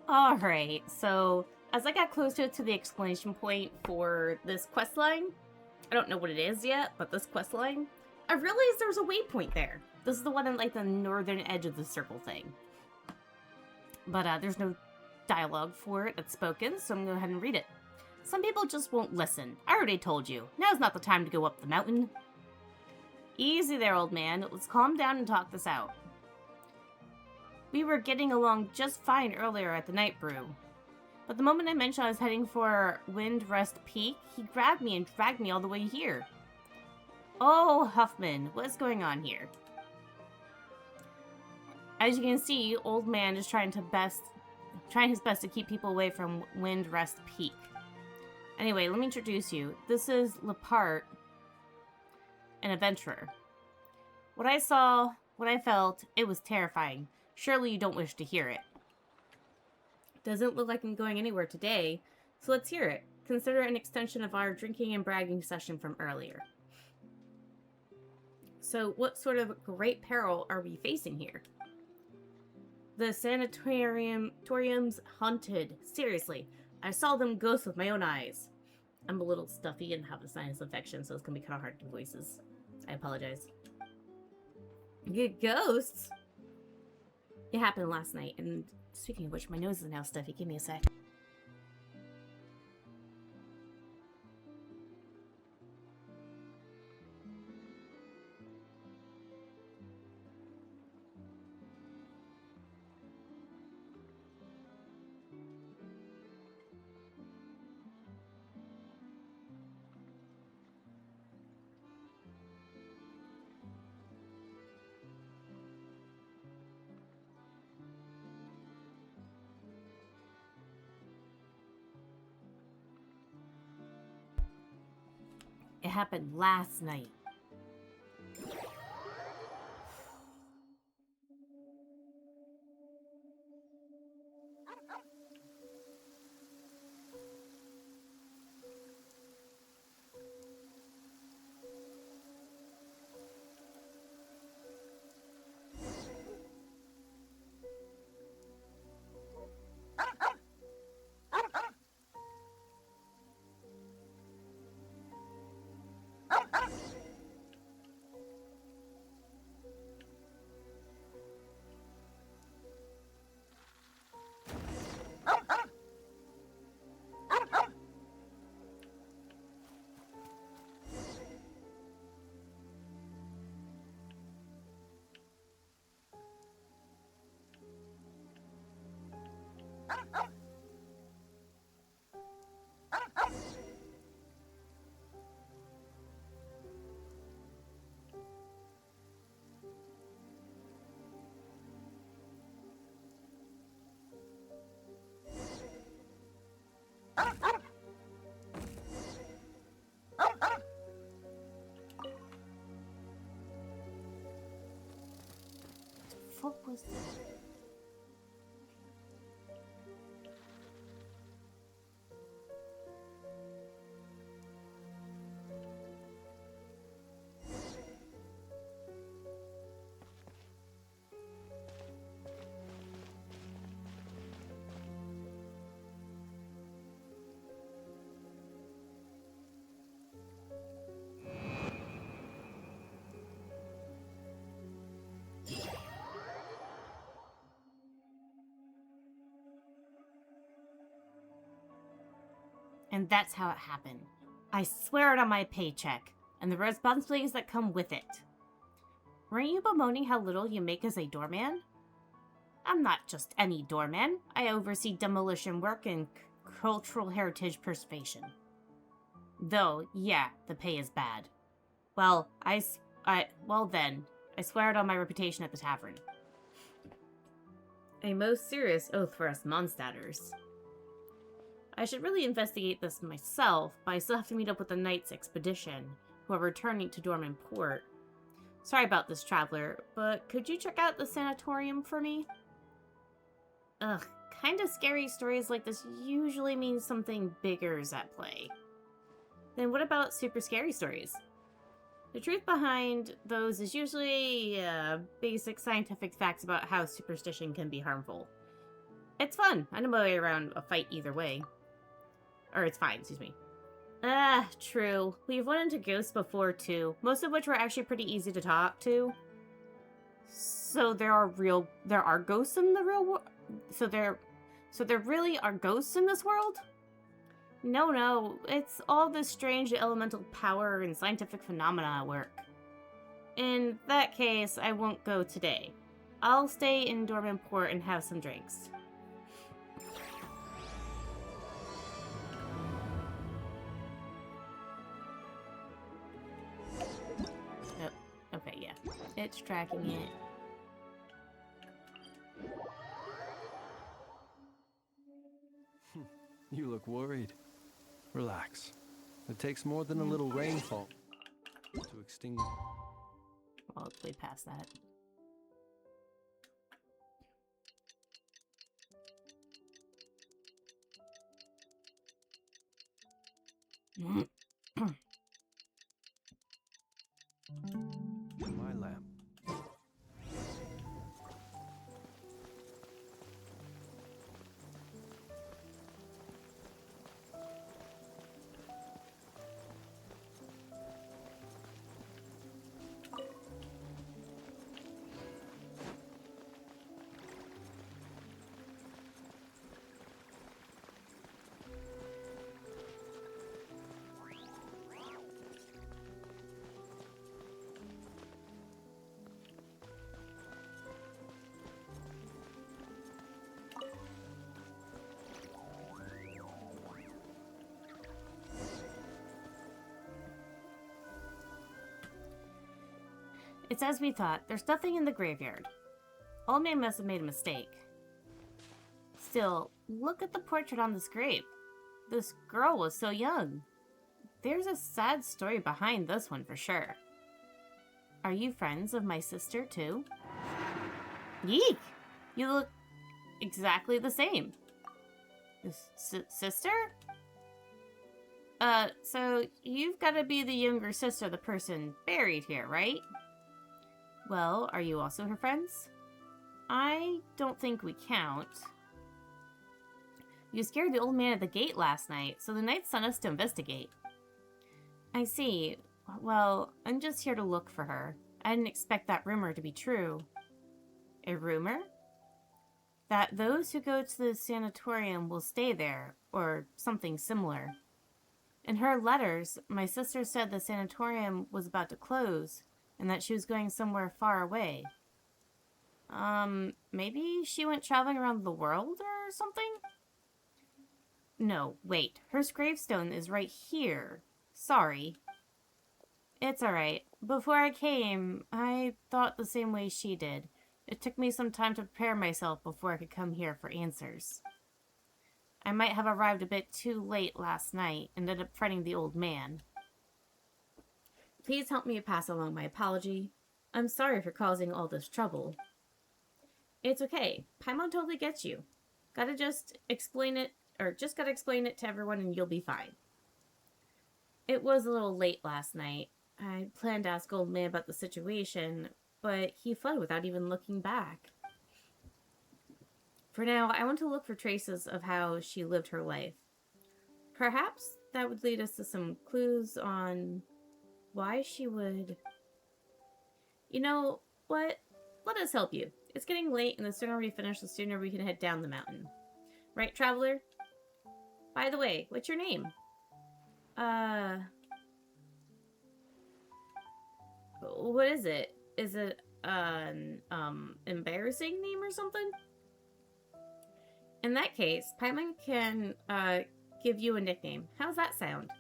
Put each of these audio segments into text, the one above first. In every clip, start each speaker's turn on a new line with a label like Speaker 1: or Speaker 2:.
Speaker 1: Alright, so as I got closer to the exclamation point for this quest line, I don't know what it is yet, but this quest line, I realized there's a waypoint there. This is the one on like the northern edge of the circle thing. But there's no dialogue for it that's spoken, so I'm gonna go ahead and read it. Some people just won't listen. I already told you. Now's not the time to go up the mountain. Easy there, old man. Let's calm down and talk this out. We were getting along just fine earlier at the Night Brew. But the moment I mentioned I was heading for Wind Rest Peak, he grabbed me and dragged me all the way here. Oh, Huffman, what's going on here? As you can see, old man is trying his best to keep people away from Wind Rest Peak. Anyway, let me introduce you. This is Lepart, an adventurer. What I saw, what I felt, it was terrifying. Surely you don't wish to hear it. Doesn't look like I'm going anywhere today, so let's hear it. Consider it an extension of our drinking and bragging session from earlier. So what sort of great peril are we facing here? The sanatorium's haunted. Seriously, I saw them ghosts with my own eyes. I'm a little stuffy and have a sinus infection, so it's gonna be kind of hard to do voices. I apologize. Good ghosts? It happened last night, and speaking of which, my nose is now stuffy. Give me a sec. It happened last night. What was that? And that's how it happened. I swear it on my paycheck, and the responsibilities that come with it. Weren't you bemoaning how little you make as a doorman? I'm not just any doorman. I oversee demolition work and cultural heritage preservation. Though, yeah, the pay is bad. Well, I swear it on my reputation at the tavern. A most serious oath for us Mondstadters. I should really investigate this myself, but I still have to meet up with the Knight's expedition, who are returning to Dorman Port. Sorry about this, traveler, but could you check out the sanatorium for me? Ugh, kinda scary stories like this usually mean something bigger is at play. Then what about super scary stories? The truth behind those is usually basic scientific facts about how superstition can be harmful. It's fun. I know my way around a fight either way. Or it's fine, excuse me. Ah, true. We've run into ghosts before, too. Most of which were actually pretty easy to talk to. So there are ghosts in the real world? So there really are ghosts in this world? No, it's all this strange elemental power and scientific phenomena at work. In that case, I won't go today. I'll stay in Dormant Port and have some drinks. Oh, okay, yeah. It's tracking it.
Speaker 2: You look worried. Relax. It takes more than a little rainfall to extinguish.
Speaker 1: Well, way past that.
Speaker 2: My lamp.
Speaker 1: It's as we thought. There's nothing in the graveyard. Old man must have made a mistake. Still, look at the portrait on this grave. This girl was so young. There's a sad story behind this one for sure. Are you friends of my sister too? Yeek! You look exactly the same. Sister? So you've got to be the younger sister of the person buried here, right? Well, are you also her friends? I don't think we count. You scared the old man at the gate last night, so the knights sent us to investigate. I see. Well, I'm just here to look for her. I didn't expect that rumor to be true. A rumor? That those who go to the sanatorium will stay there, or something similar. In her letters, my sister said the sanatorium was about to close, and that she was going somewhere far away. Maybe she went traveling around the world or something? No, wait. Her gravestone is right here. Sorry. It's alright. Before I came, I thought the same way she did. It took me some time to prepare myself before I could come here for answers. I might have arrived a bit too late last night and ended up fretting the old man. Please help me pass along my apology. I'm sorry for causing all this trouble. It's okay. Paimon totally gets you. Gotta just explain it to everyone and you'll be fine. It was a little late last night. I planned to ask Old Man about the situation, but he fled without even looking back. For now, I want to look for traces of how she lived her life. Perhaps that would lead us to some clues on why she would... You know what? Let us help you. It's getting late, and the sooner we finish, the sooner we can head down the mountain. Right, traveler? By the way, what's your name? What is it? Is it an embarrassing name or something? In that case, Paimon can give you a nickname. How's that sound?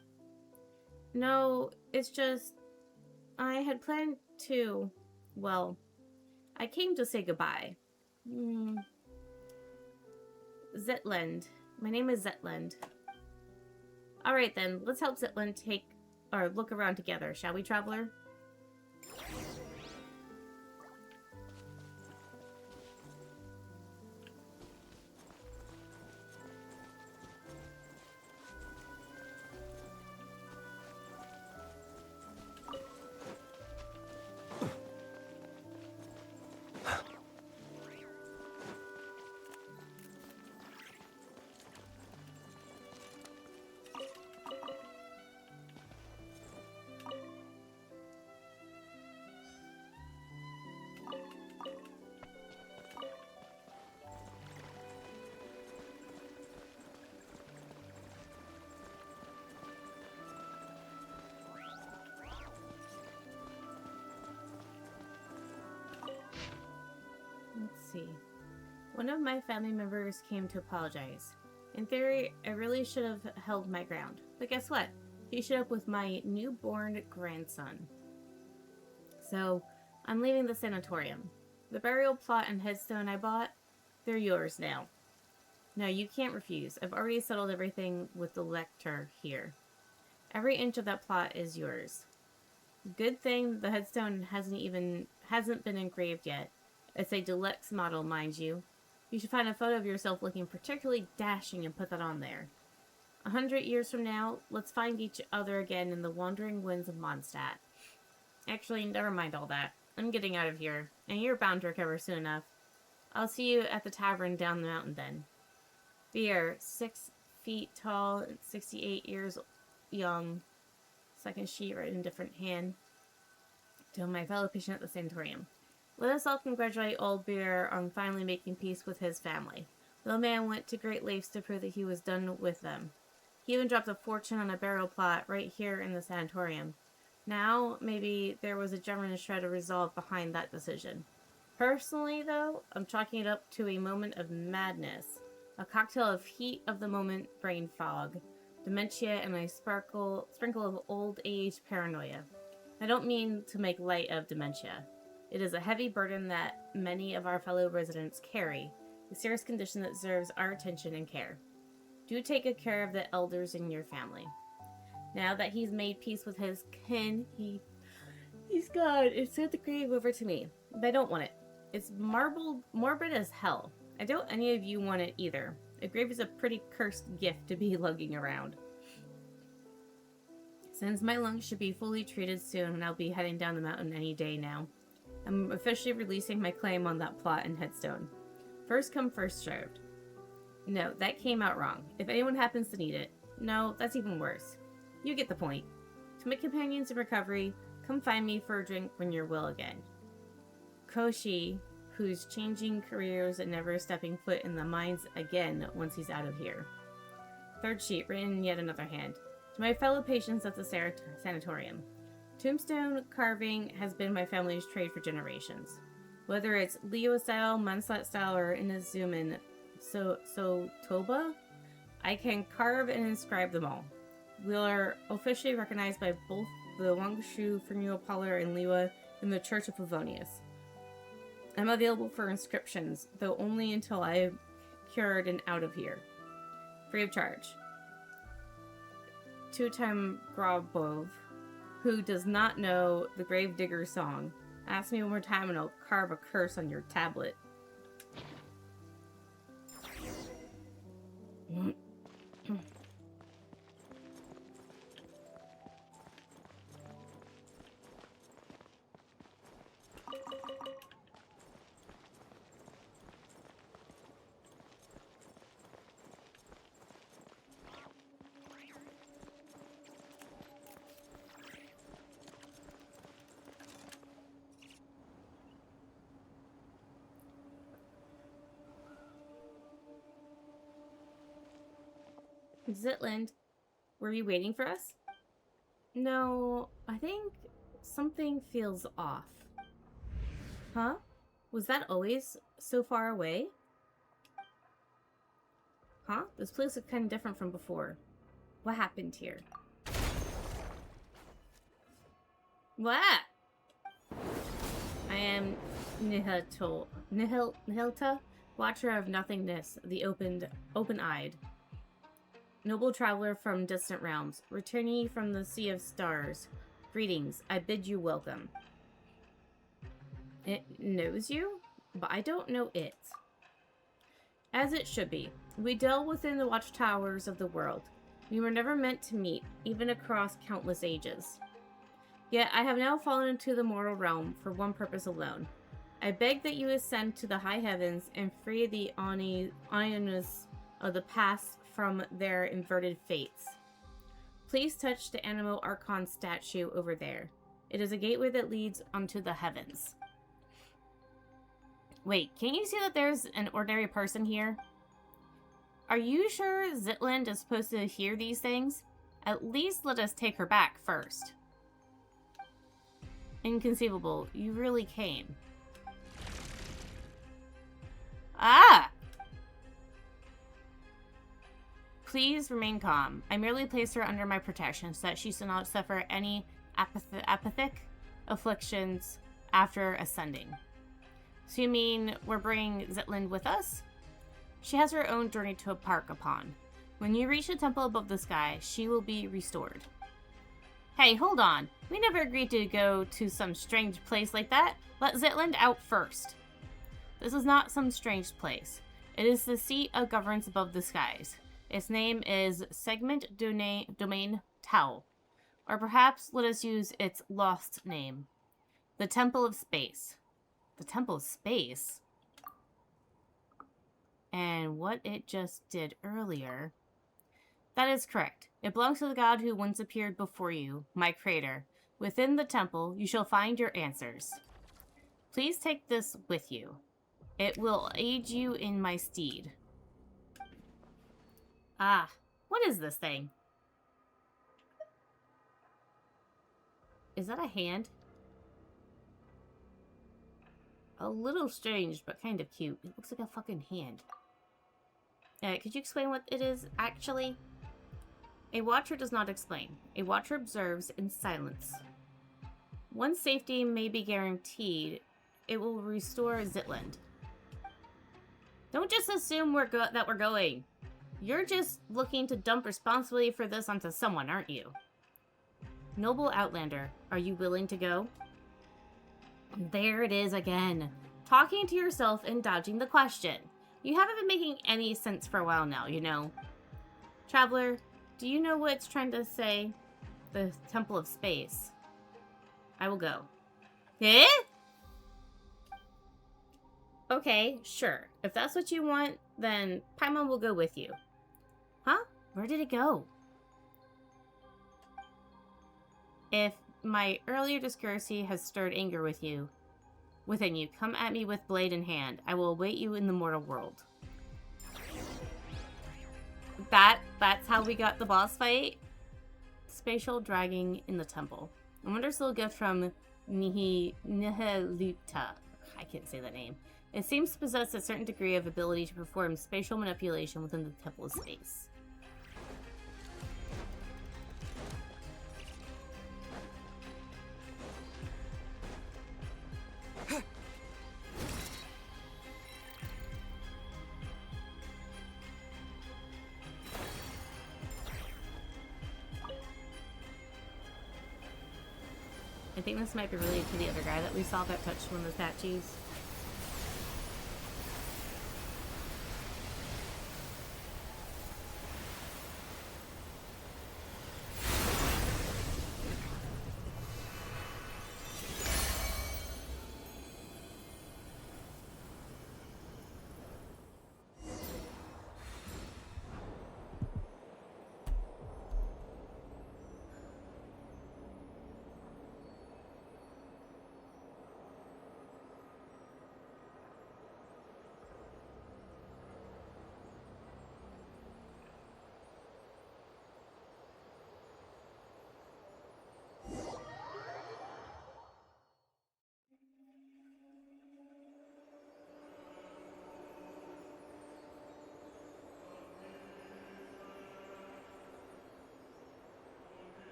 Speaker 1: No, it's just I had planned to, well, I came to say goodbye. Zetland. My name is Zetland. Alright then, let's help Zetland look around together, shall we, traveler? see. One of my family members came to apologize. In theory, I really should have held my ground. But guess what? He showed up with my newborn grandson. So, I'm leaving the sanatorium. The burial plot and headstone I bought, they're yours now. No, you can't refuse. I've already settled everything with the lector here. Every inch of that plot is yours. Good thing the headstone hasn't been engraved yet. It's a deluxe model, mind you. You should find a photo of yourself looking particularly dashing and put that on there. 100 years from now, let's find each other again in the wandering winds of Mondstadt. Actually, never mind all that. I'm getting out of here, and you're bound to recover soon enough. I'll see you at the tavern down the mountain then. Beer, 6 feet tall, 68 years young. Second sheet right in a different hand. To my fellow patient at the sanatorium. Let us all congratulate old Beer on finally making peace with his family. The old man went to great lengths to prove that he was done with them. He even dropped a fortune on a burial plot right here in the sanatorium. Now, maybe there was a genuine shred of resolve behind that decision. Personally, though, I'm chalking it up to a moment of madness. A cocktail of heat of the moment brain fog, dementia, and a sprinkle of old age paranoia. I don't mean to make light of dementia. It is a heavy burden that many of our fellow residents carry, a serious condition that deserves our attention and care. Do take good care of the elders in your family. Now that he's made peace with his kin, he's gone and sent the grave over to me. But I don't want it. It's morbid as hell. I doubt any of you want it either. A grave is a pretty cursed gift to be lugging around. Since my lungs should be fully treated soon, and I'll be heading down the mountain any day now, I'm officially releasing my claim on that plot and headstone. First come, first served. No, that came out wrong. If anyone happens to need it. No, that's even worse. You get the point. To my companions in recovery, come find me for a drink when you're well again. Koshi, who's changing careers and never stepping foot in the mines again once he's out of here. Third sheet, written in yet another hand. To my fellow patients at the sanatorium. Tombstone carving has been my family's trade for generations. Whether it's Leo style, Mondstadt style, or Inazuman Toba, I can carve and inscribe them all. We are officially recognized by both the Wangshu Funeral Parlor in Liwa and the Church of Pavonius. I'm available for inscriptions, though only until I am cured and out of here. Free of charge. Two-time Grobov, who does not know the Gravedigger's song. Ask me one more time and I'll carve a curse on your tablet. Zitland, were you waiting for us? No, I think something feels off. Huh? Was that always so far away? Huh? This place looks kind of different from before. What happened here? What? I am Nihilta, watcher of nothingness, the open-eyed. Noble traveler from distant realms, returnee from the sea of stars. Greetings, I bid you welcome. It knows you, but I don't know it. As it should be. We dwell within the watchtowers of the world. We were never meant to meet, even across countless ages. Yet I have now fallen into the mortal realm for one purpose alone. I beg that you ascend to the high heavens and free the Ionis of the past from their inverted fates. Please touch the Animal Archon statue over there. It is a gateway that leads onto the heavens. Wait, can't you see that there's an ordinary person here? Are you sure Zitland is supposed to hear these things? At least let us take her back first. Inconceivable, you really came. Ah! Please remain calm. I merely placed her under my protection so that she shall not suffer any apathic afflictions after ascending. So you mean we're bringing Zitland with us? She has her own journey to embark upon. When you reach the temple above the sky, she will be restored. Hey, hold on. We never agreed to go to some strange place like that. Let Zitland out first. This is not some strange place. It is the seat of governance above the skies. Its name is Segment Domain Tau. Or perhaps let us use its lost name. The Temple of Space. The Temple of Space? And what it just did earlier... That is correct. It belongs to the god who once appeared before you, my creator. Within the temple, you shall find your answers. Please take this with you. It will aid you in my steed. Ah, what is this thing? Is that a hand? A little strange, but kind of cute. It looks like a fucking hand. Could you explain what it is, actually? A watcher does not explain. A watcher observes in silence. Once safety may be guaranteed, it will restore Zitland. Don't just assume that we're going. You're just looking to dump responsibility for this onto someone, aren't you? Noble Outlander, are you willing to go? There it is again. Talking to yourself and dodging the question. You haven't been making any sense for a while now, you know. Traveler, do you know what it's trying to say? The Temple of Space. I will go. Eh? Okay, sure. If that's what you want, then Paimon will go with you. Huh? Where did it go? If my earlier discourtesy has stirred anger within you, come at me with blade in hand. I will await you in the mortal world. That's how we got the boss fight? Spatial dragging in the temple. A wonderful gift from Nihiluta. I can't say that name. It seems to possess a certain degree of ability to perform spatial manipulation within the Temple of Space. I think this might be related to the other guy that we saw that touched one of the statues.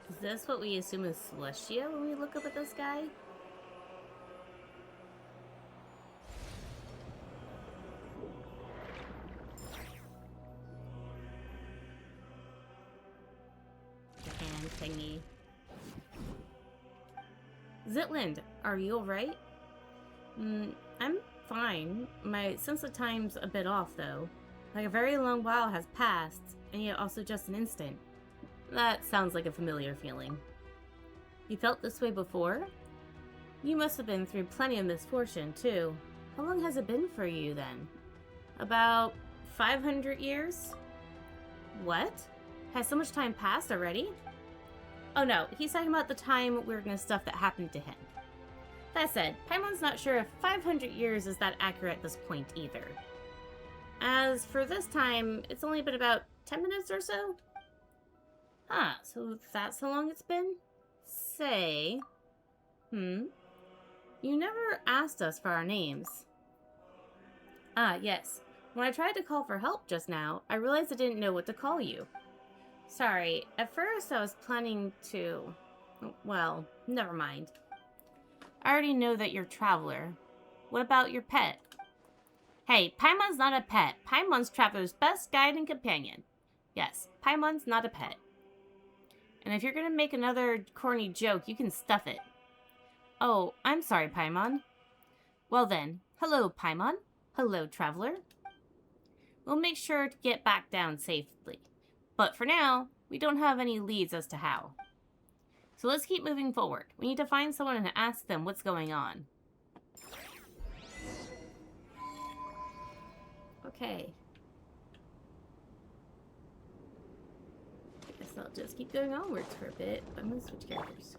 Speaker 1: Is this what we assume is Celestia when we look up at this guy? The hand thingy. Zitland, are you alright? I'm fine. My sense of time's a bit off, though. Like a very long while has passed, and yet also just an instant. That sounds like a familiar feeling. You felt this way before? You must have been through plenty of misfortune, too. How long has it been for you, then? About 500 years? What? Has so much time passed already? Oh no, he's talking about the time weirdness stuff that happened to him. That said, Paimon's not sure if 500 years is that accurate at this point either. As for this time, it's only been about 10 minutes or so? Ah, so that's how long it's been? Say... You never asked us for our names. Ah, yes. When I tried to call for help just now, I realized I didn't know what to call you. Sorry, at first I was planning to... Well, never mind. I already know that you're a traveler. What about your pet? Hey, Paimon's not a pet. Paimon's Traveler's best guide and companion. Yes, Paimon's not a pet. And if you're gonna make another corny joke, you can stuff it. Oh, I'm sorry, Paimon. Well then, hello, Paimon. Hello, Traveler. We'll make sure to get back down safely. But for now, we don't have any leads as to how. So let's keep moving forward. We need to find someone and ask them what's going on. Okay. I guess I'll just keep going onwards for a bit. I'm gonna switch characters.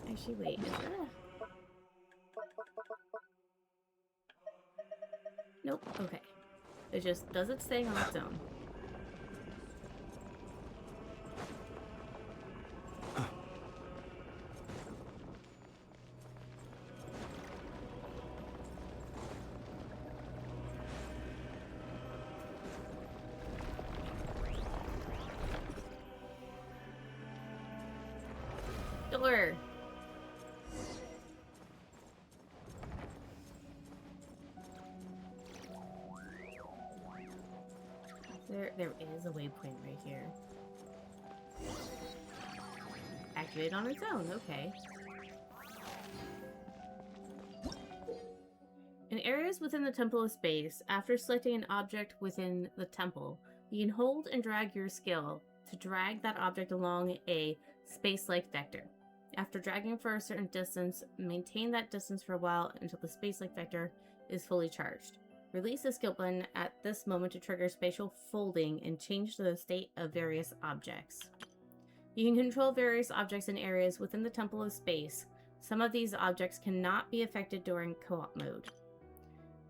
Speaker 1: Actually, wait, is there a... Nope, okay. It just does its thing on its own. Door! There is a waypoint right here. Activate on its own, okay. In areas within the Temple of Space, after selecting an object within the temple, you can hold and drag your skill to drag that object along a space-like vector. After dragging for a certain distance, maintain that distance for a while until the space-like vector is fully charged. Release the skill button at this moment to trigger spatial folding and change the state of various objects. You can control various objects in areas within the Temple of Space. Some of these objects cannot be affected during co-op mode.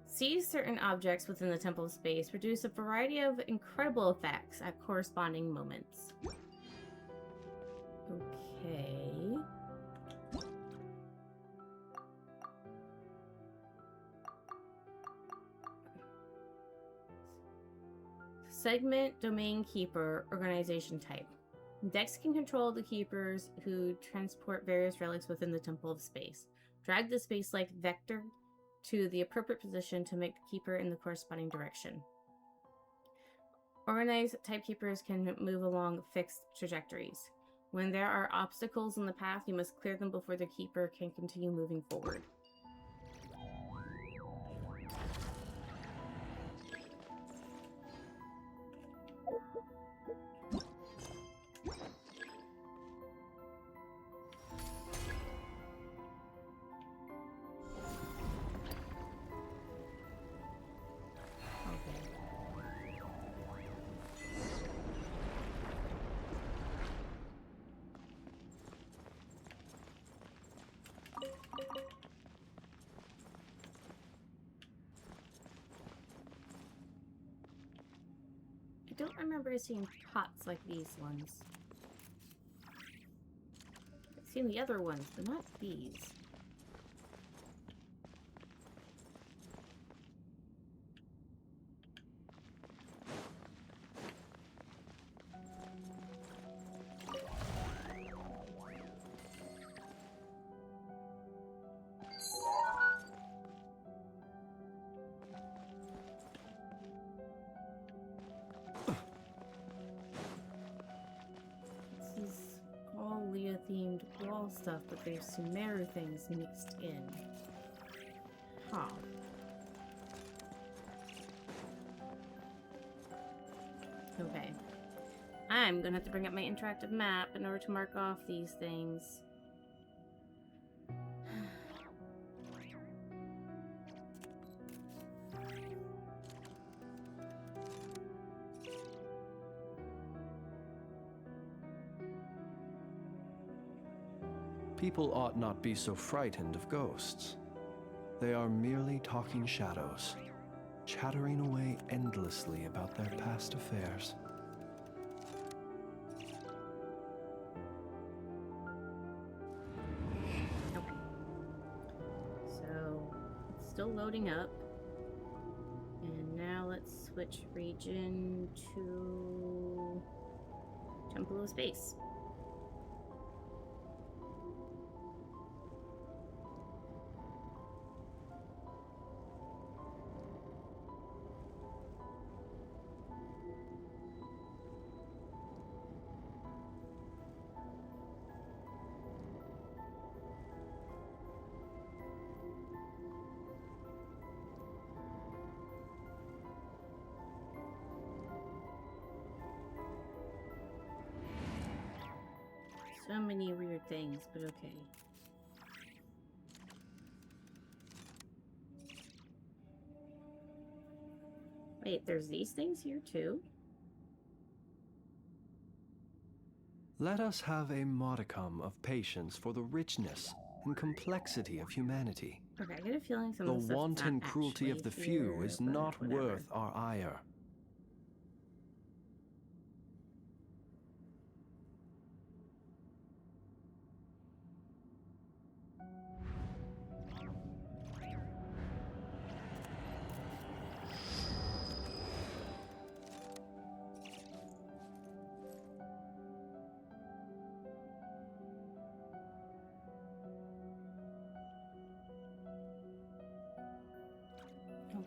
Speaker 1: Seize certain objects within the Temple of Space produce a variety of incredible effects at corresponding moments. Okay. Segment, Domain Keeper, Organization Type. Dex can control the keepers who transport various relics within the Temple of Space. Drag the space-like vector to the appropriate position to make the keeper in the corresponding direction. Organized type keepers can move along fixed trajectories. When there are obstacles in the path, you must clear them before the keeper can continue moving forward. I don't remember seeing pots like these ones. I've seen the other ones, but not these. Themed wall stuff, but there's Sumeru things mixed in. Huh. Okay. I'm gonna have to bring up my interactive map in order to mark off these things.
Speaker 2: People ought not be so frightened of ghosts. They are merely talking shadows, chattering away endlessly about their past affairs.
Speaker 1: still loading up. And now let's switch region to Temple of Space. So many weird things, but okay. Wait, there's these things here too?
Speaker 2: Let us have a modicum of patience for the richness and complexity of humanity.
Speaker 1: Okay, I get a feeling some
Speaker 2: The
Speaker 1: of the stuff's
Speaker 2: wanton
Speaker 1: not
Speaker 2: cruelty of the
Speaker 1: actually
Speaker 2: few
Speaker 1: here,
Speaker 2: is
Speaker 1: but
Speaker 2: not
Speaker 1: whatever.
Speaker 2: worth our ire.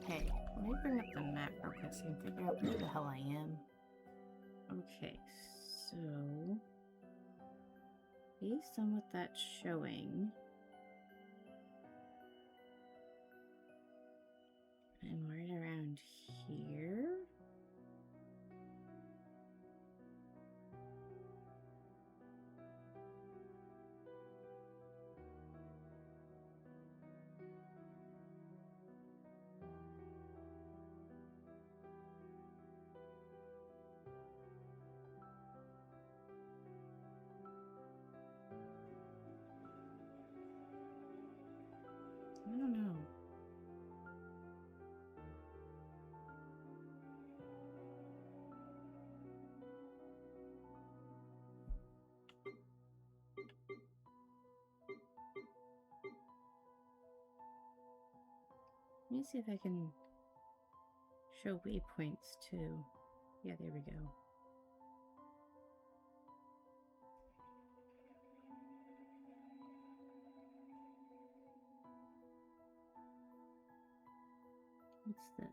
Speaker 1: Okay, let me bring up the map real quick so I can figure out where the hell I am. Okay, so based on what that's showing, I'm right around here. I don't know. Let me see if I can show waypoints too. Yeah, there we go. What's this?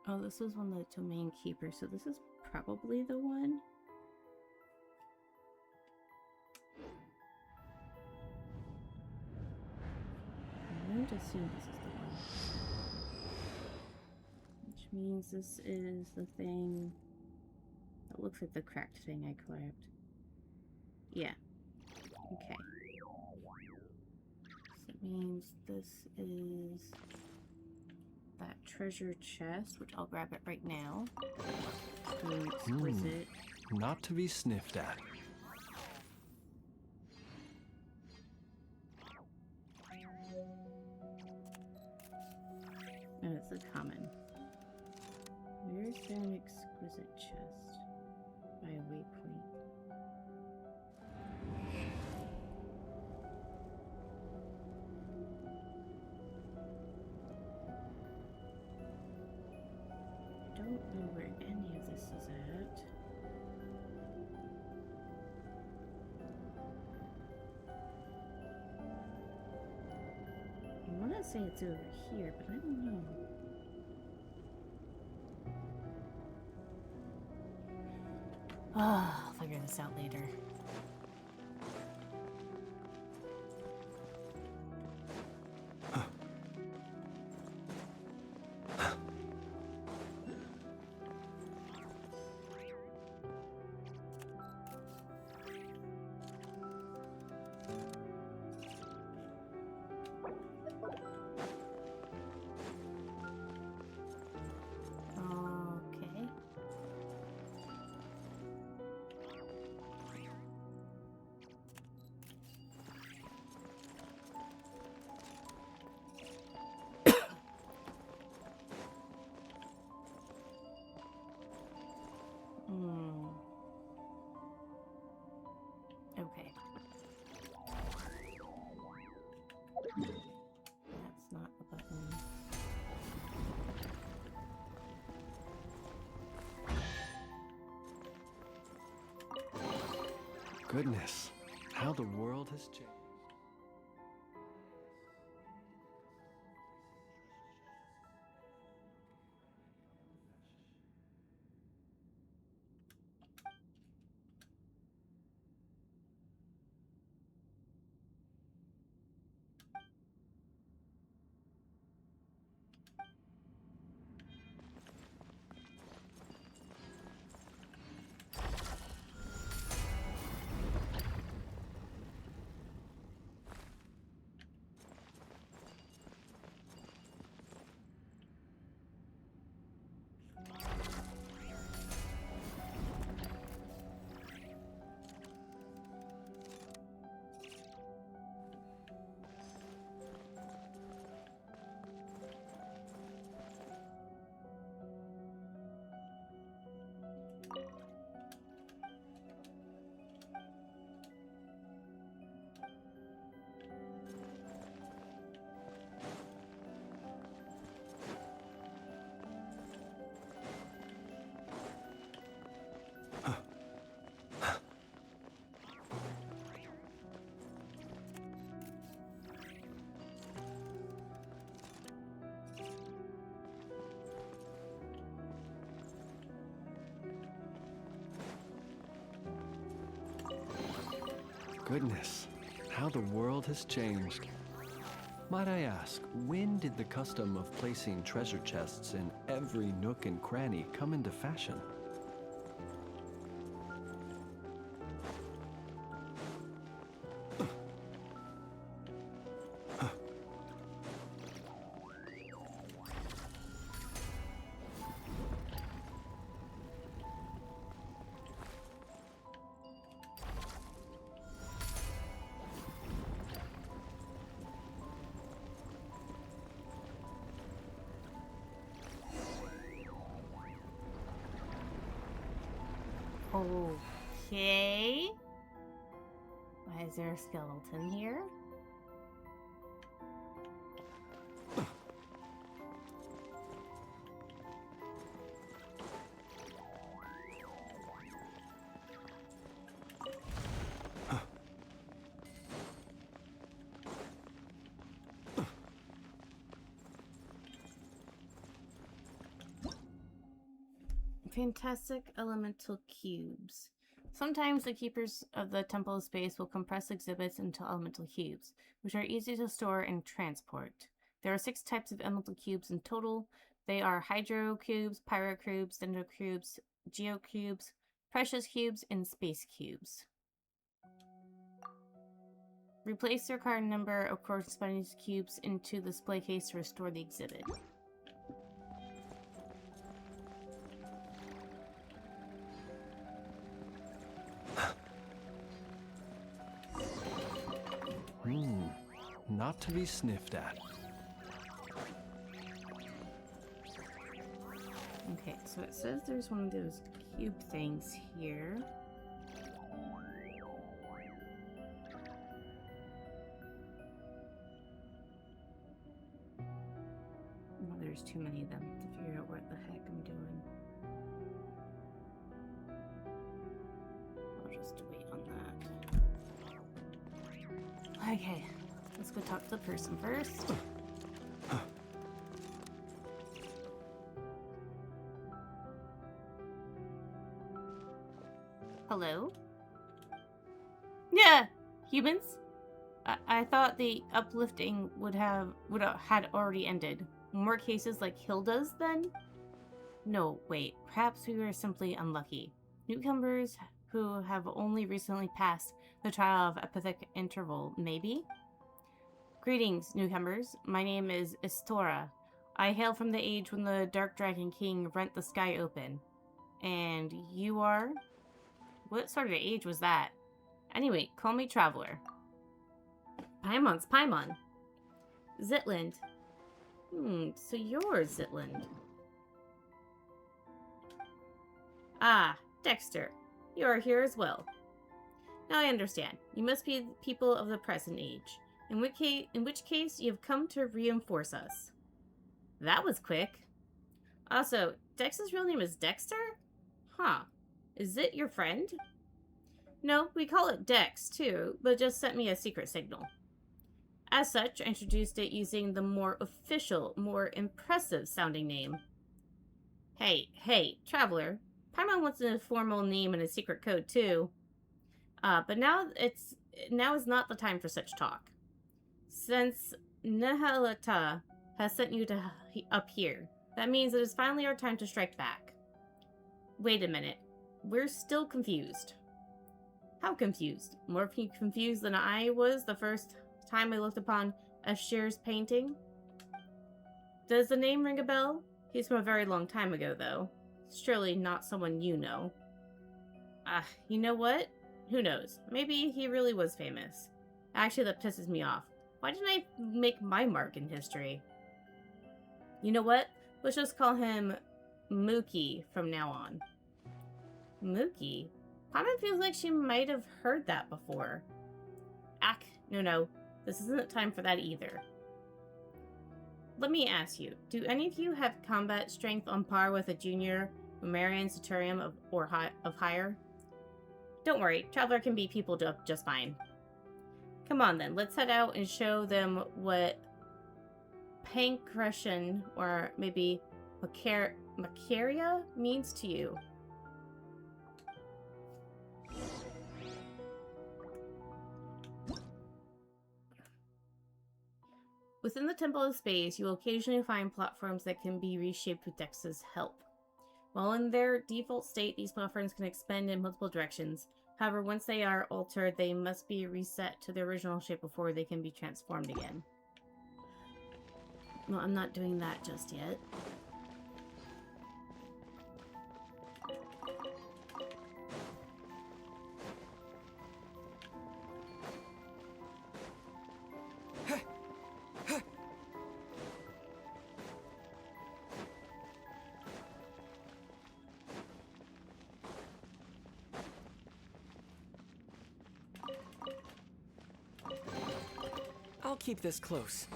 Speaker 1: Oh, this was one of the domain keepers, so this is probably the one. I'm going to assume this is the one. Which means this is the thing that looks like the cracked thing I grabbed. Yeah. Okay. So it means this is that treasure chest, which I'll grab it right now. Exquisite.
Speaker 2: Not to be sniffed at.
Speaker 1: And it's a common. Where's there an exquisite chest? By a waypoint. I don't know where any of this is at. I want to say it's over here, but I don't know. I'll figure this out later. Okay.
Speaker 2: Goodness, how the world has changed. Goodness, how the world has changed. Might I ask, when did the custom of placing treasure chests in every nook and cranny come into fashion?
Speaker 1: Okay. Why is there a skeleton here? Fantastic elemental cubes. Sometimes the keepers of the Temple of Space will compress exhibits into elemental cubes, which are easy to store and transport. There are 6 types of elemental cubes in total. They are Hydro Cubes, Pyro Cubes, Dendro Cubes, Geo Cubes, Precious Cubes, and Space Cubes. Replace your card number of corresponding cubes into the display case to restore the exhibit.
Speaker 2: Not to be sniffed at.
Speaker 1: Okay, so it says there's one of those cube things here. Well, there's too many of them to figure out what the heck I'm doing. I'll just wait on that. Okay, let's go talk to the person first. Hello? Yeah, humans? I thought the uplifting had already ended. More cases like Hilda's, then? No, wait. Perhaps we were simply unlucky. Newcomers who have only recently passed the trial of epithic interval, maybe? Greetings, newcomers. My name is Istora. I hail from the age when the Dark Dragon King rent the sky open. And you are? What sort of age was that? Anyway, call me Traveler. Paimon's Paimon. Zitland. So you're Zitland. Ah, Dexter. You are here as well. Now I understand. You must be people of the present age. In which case, you have come to reinforce us. That was quick. Also, Dex's real name is Dexter? Huh. Is it your friend? No, we call it Dex, too, but it just sent me a secret signal. As such, I introduced it using the more official, more impressive sounding name. Hey, traveler. Paimon wants a formal name and a secret code, too. But now is not the time for such talk. Since Nehalata has sent you to up here, that means it is finally our time to strike back. Wait a minute. We're still confused. How confused? More confused than I was the first time I looked upon Ashir's painting? Does the name ring a bell? He's from a very long time ago, though. Surely not someone you know. You know what? Who knows? Maybe he really was famous. Actually, that pisses me off. Why didn't I make my mark in history? You know what? Let's just call him Mookie from now on. Mookie? Paimon feels like she might have heard that before. No. This isn't time for that either. Let me ask you, do any of you have combat strength on par with a junior Umarian Centurion of higher? Don't worry, Traveler can beat people just fine. Come on then, let's head out and show them what Pancretion, or maybe Macaria, means to you. Within the Temple of Space, you will occasionally find platforms that can be reshaped with Dex's help. While in their default state, these platforms can expand in multiple directions. However, once they are altered, they must be reset to their original shape before they can be transformed again. Well, I'm not doing that just yet.
Speaker 3: I'll keep this close.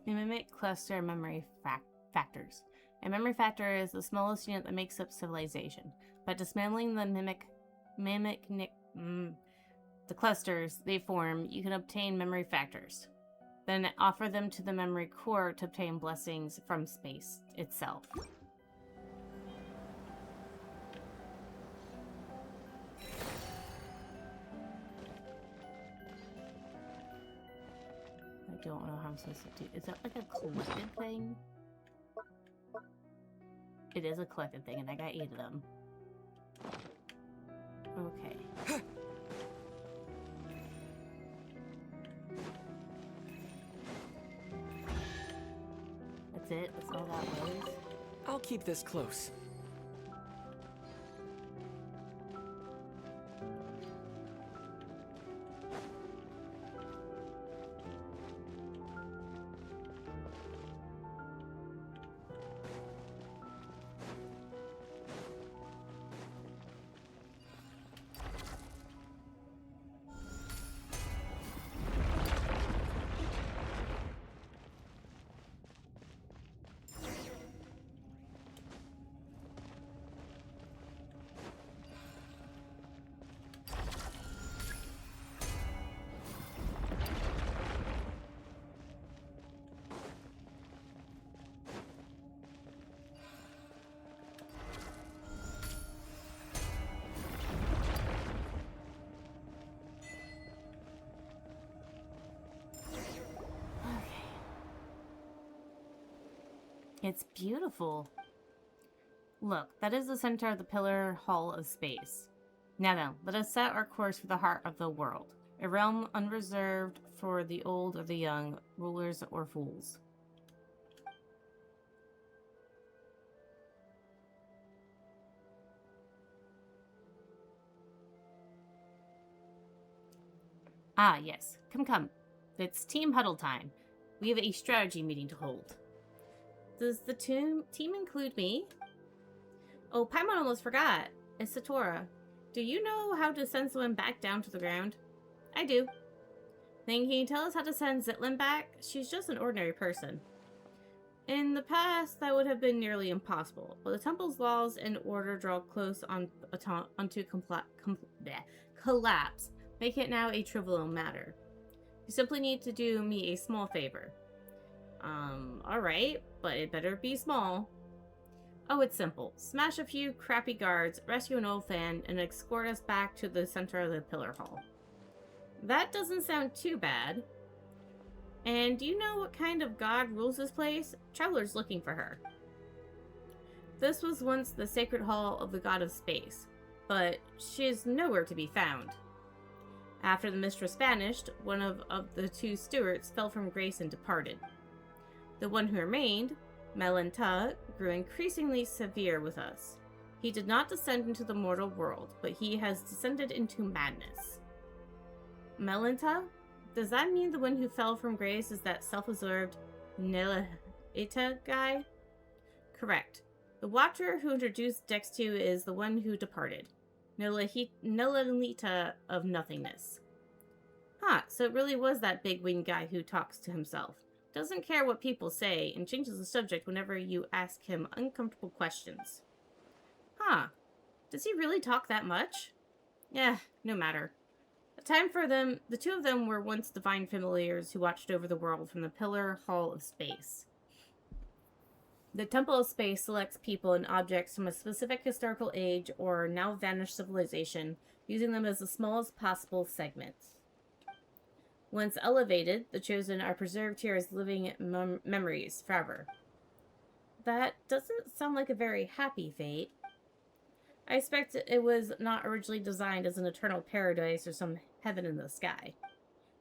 Speaker 1: Mimic cluster memory factors. A memory factor is the smallest unit that makes up civilization. By dismantling the the clusters they form, you can obtain memory factors. Then offer them to the memory core to obtain blessings from space itself. I don't know how I'm supposed to do. Is that like a collected thing? It is a collected thing, and I got 8 of them. Okay. That's it? That's all that was?
Speaker 3: I'll keep this close.
Speaker 1: It's beautiful. Look, that is the center of the Pillar Hall of Space. Now, let us set our course for the heart of the world. A realm unreserved for the old or the young, rulers or fools. Ah, yes. Come. It's team huddle time. We have a strategy meeting to hold. Does the team include me? Oh, Paimon almost forgot. It's Satora. Do you know how to send someone back down to the ground? I do. Then can you tell us how to send Zitlin back? She's just an ordinary person. In the past, that would have been nearly impossible, but the temple's laws and order draw close onto collapse, making it now a trivial matter. You simply need to do me a small favor. Alright, but it better be small. Oh, it's simple. Smash a few crappy guards, rescue an old fan, and escort us back to the center of the Pillar Hall. That doesn't sound too bad. And do you know what kind of god rules this place? Traveler's looking for her. This was once the sacred hall of the god of space, but she is nowhere to be found. After the mistress vanished, one of the two stewards fell from grace and departed. The one who remained, Melanta, grew increasingly severe with us. He did not descend into the mortal world, but he has descended into madness. Melanta? Does that mean the one who fell from grace is that self-absorbed Nelaita guy? Correct. The watcher who introduced Dex to is the one who departed. Nelaita of nothingness. Huh, so it really was that big-winged guy who talks to himself. Doesn't care what people say, and changes the subject whenever you ask him uncomfortable questions. Huh. Does he really talk that much? Yeah, no matter. The two of them were once divine familiars who watched over the world from the Pillar Hall of Space. The Temple of Space selects people and objects from a specific historical age or now vanished civilization, using them as the smallest possible segments. Once elevated, the Chosen are preserved here as living memories forever. That doesn't sound like a very happy fate. I expect it was not originally designed as an eternal paradise or some heaven in the sky.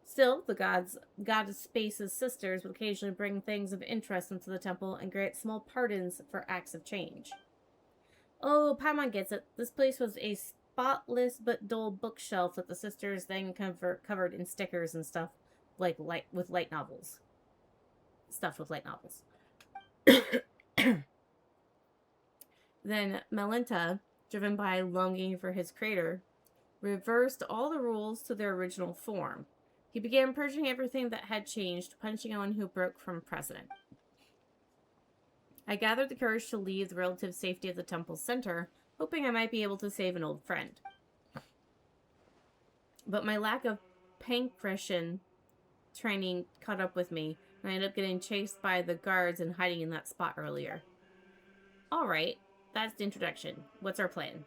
Speaker 1: Still, the god of Space's sisters would occasionally bring things of interest into the temple and grant small pardons for acts of change. Oh, Paimon gets it. This place was a spotless but dull bookshelf that the sisters then covered in stickers and stuff like light novels. Stuffed with light novels. Then Melanta, driven by longing for his crater, reversed all the rules to their original form. He began purging everything that had changed, punishing anyone who broke from precedent. I gathered the courage to leave the relative safety of the temple's center, hoping I might be able to save an old friend. But my lack of pancreation training caught up with me, and I ended up getting chased by the guards and hiding in that spot earlier. Alright, that's the introduction. What's our plan?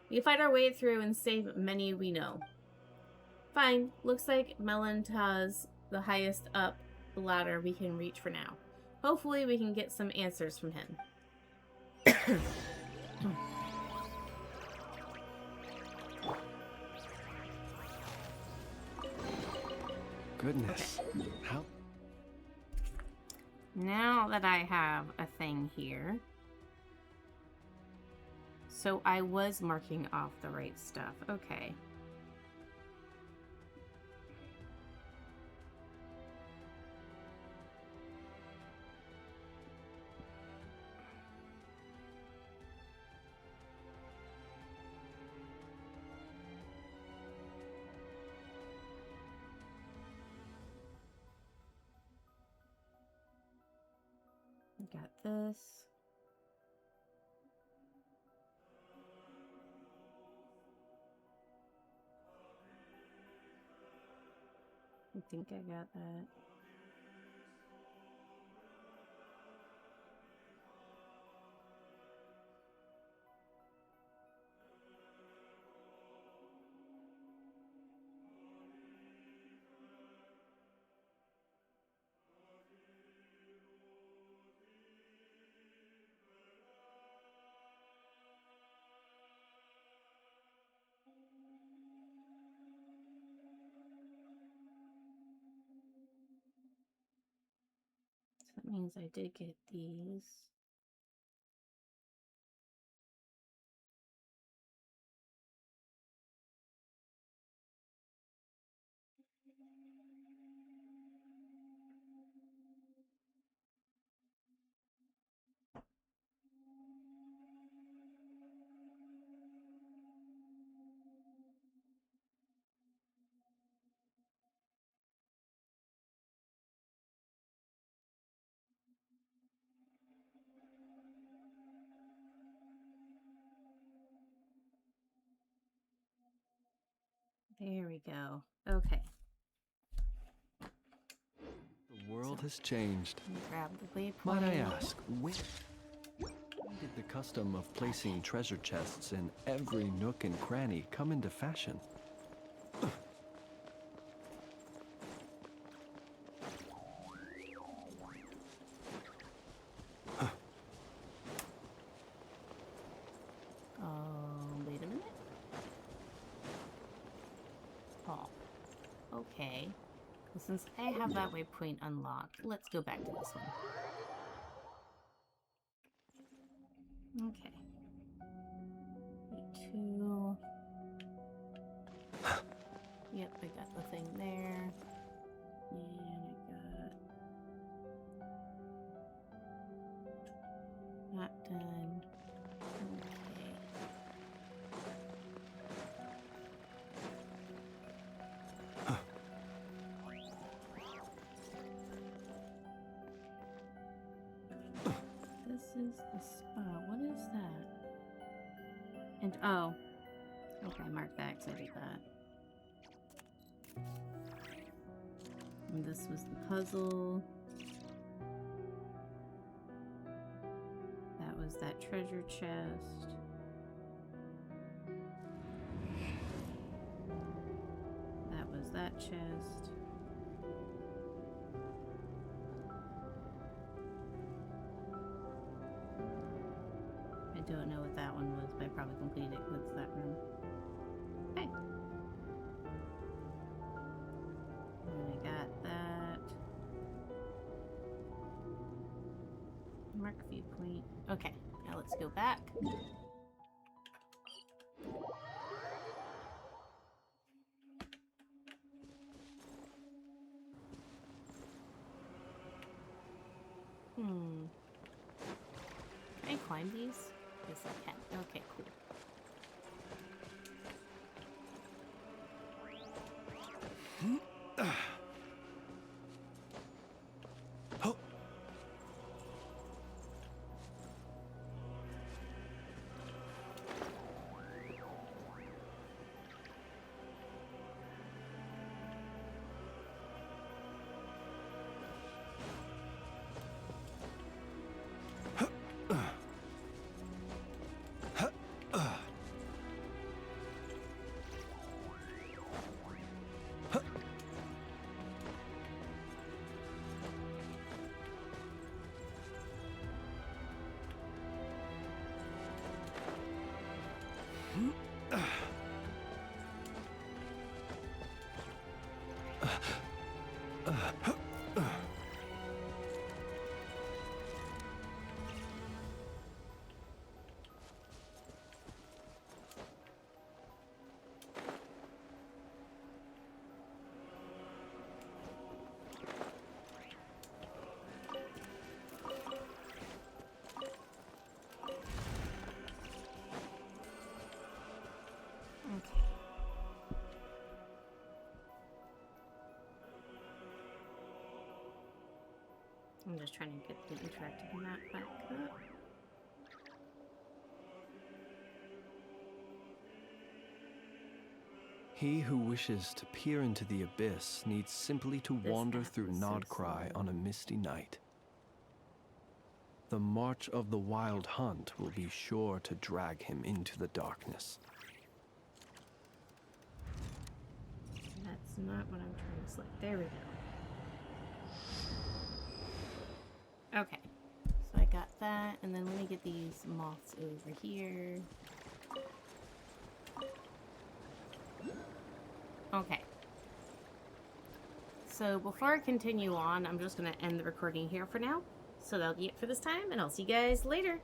Speaker 1: We fight our way through and save many we know. Fine, looks like Melanta's the highest up the ladder we can reach for now. Hopefully we can get some answers from him.
Speaker 2: Goodness.
Speaker 1: Okay.
Speaker 2: How?
Speaker 1: Now that I have a thing here. So I was marking off the right stuff. Okay. Got this. I think I got that. So that means I did get these. There we go. Okay.
Speaker 2: The world has changed.
Speaker 1: Grab the waypoint.
Speaker 2: Might I ask, when did the custom of placing treasure chests in every nook and cranny come into fashion?
Speaker 1: Wait a minute. Oh. Okay. Well, since I have that waypoint unlocked, let's go back to this one. Okay. Wait, 2. Yep, I got the thing there. And I got that done. Okay. This is the spot. What is that? And oh. Okay, mark that because I did that. And this was the puzzle. That was that treasure chest. That was that chest. I don't know what that one was, but I probably completed it because it's that room. Okay. And I got that. Mark viewpoint. Okay, now let's go back. Can I climb these? Yes, I can. Okay, cool. I'm just trying to get the interactive map back up.
Speaker 2: He who wishes to peer into the abyss needs simply to wander
Speaker 1: map
Speaker 2: through
Speaker 1: is so
Speaker 2: Nodcry
Speaker 1: slow.
Speaker 2: on a misty night. The march of the wild hunt will be sure to drag him into the darkness.
Speaker 1: That's not what I'm trying to select. There we go. Okay, so I got that, and then let me get these moths over here. Okay. So before I continue on, I'm just going to end the recording here for now. So that'll be it for this time, and I'll see you guys later.